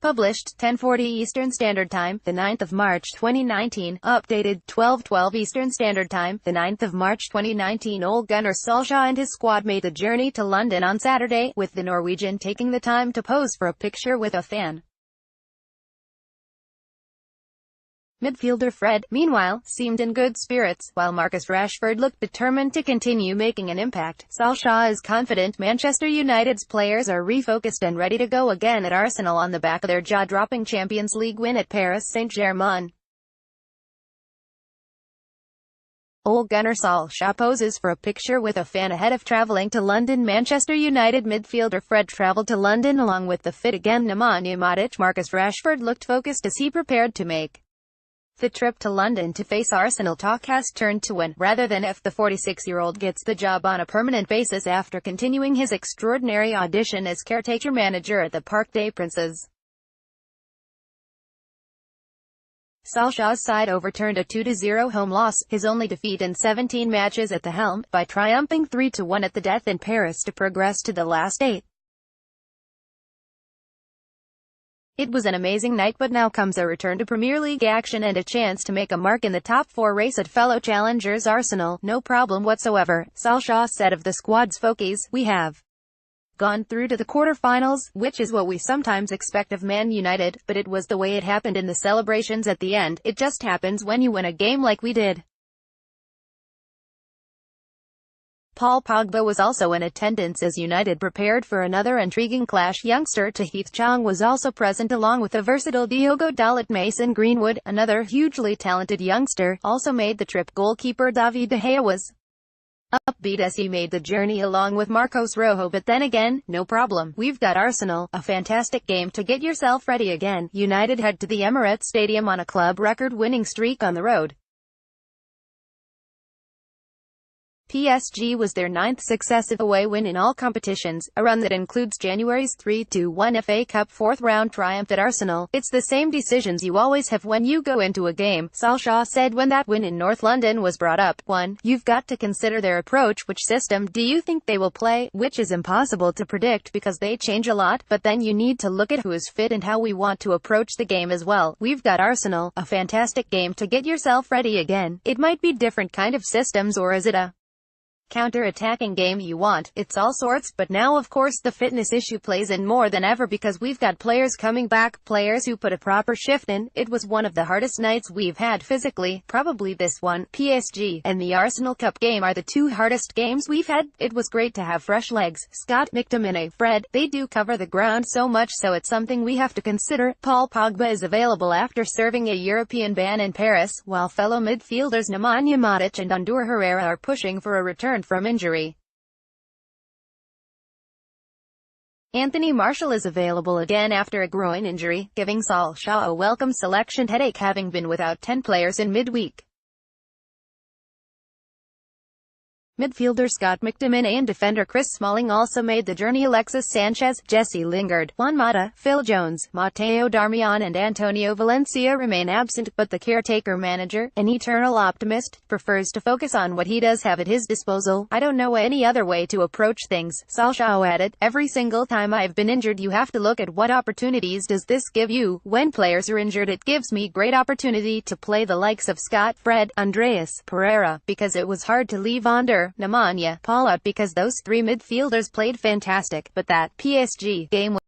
Published 10:40 Eastern Standard Time, the 9th of March 2019. Updated 12:12 Eastern Standard Time, the 9th of March 2019. Ole Gunnar Solskjaer and his squad made the journey to London on Saturday, with the Norwegian taking the time to pose for a picture with a fan. Midfielder Fred, meanwhile, seemed in good spirits, while Marcus Rashford looked determined to continue making an impact. Solskjaer is confident Manchester United's players are refocused and ready to go again at Arsenal on the back of their jaw-dropping Champions League win at Paris Saint-Germain. Ole Gunnar Solskjaer poses for a picture with a fan ahead of travelling to London. Manchester United midfielder Fred travelled to London along with the fit-again ManUtd. Marcus Rashford looked focused as he prepared to make the trip to London to face Arsenal. Talk has turned to when, rather than if, the 46-year-old gets the job on a permanent basis after continuing his extraordinary audition as caretaker manager at the Parc des Princes. Solskjaer's side overturned a 2-0 home loss, his only defeat in 17 matches at the helm, by triumphing 3-1 at the death in Paris to progress to the last 8. It was an amazing night, but now comes a return to Premier League action and a chance to make a mark in the top 4 race at fellow challengers Arsenal. No problem whatsoever, Solskjaer said of the squad's fokies. We have gone through to the quarter-finals, which is what we sometimes expect of Man United, but it was the way it happened in the celebrations at the end. It just happens when you win a game like we did. Paul Pogba was also in attendance as United prepared for another intriguing clash. Youngster Tahith Chong was also present along with the versatile Diogo Dalot. Mason Greenwood, another hugely talented youngster, also made the trip. Goalkeeper David De Gea was upbeat as he made the journey along with Marcos Rashford. But then again, no problem. We've got Arsenal, a fantastic game to get yourself ready again. United head to the Emirates Stadium on a club record winning streak on the road. PSG was their 9th successive away win in all competitions, a run that includes January's 3-1 FA Cup 4th round triumph at Arsenal. It's the same decisions you always have when you go into a game, Solskjaer said when that win in North London was brought up. 1. You've got to consider their approach. Which system do you think they will play? Which is impossible to predict because they change a lot, but then you need to look at who is fit and how we want to approach the game as well. We've got Arsenal, a fantastic game to get yourself ready again. It might be different kind of systems, or is it a counter-attacking game you want? It's all sorts, but now of course the fitness issue plays in more than ever because we've got players coming back, players who put a proper shift in. It was one of the hardest nights we've had physically, probably this one. PSG and the Arsenal Cup game are the 2 hardest games we've had. It was great to have fresh legs. Scott McTominay, Fred, they do cover the ground so much, so it's something we have to consider. Paul Pogba is available after serving a European ban in Paris, while fellow midfielders ManUtd and Ander Herrera are pushing for a return from injury. Anthony Martial is available again after a groin injury, giving Solskjaer a welcome selection headache, having been without 10 players in midweek. Midfielder Scott McTominay and defender Chris Smalling also made the journey. Alexis Sanchez, Jesse Lingard, Juan Mata, Phil Jones, Matteo Darmian and Antonio Valencia remain absent, but the caretaker manager, an eternal optimist, prefers to focus on what he does have at his disposal. I don't know any other way to approach things, Solskjaer added. Every single time I've been injured you have to look at what opportunities does this give you. When players are injured it gives me great opportunity to play the likes of Scott, Fred, Andreas Pereira, because it was hard to leave Ander, Nemanja, Paul out because those 3 midfielders played fantastic, but that PSG game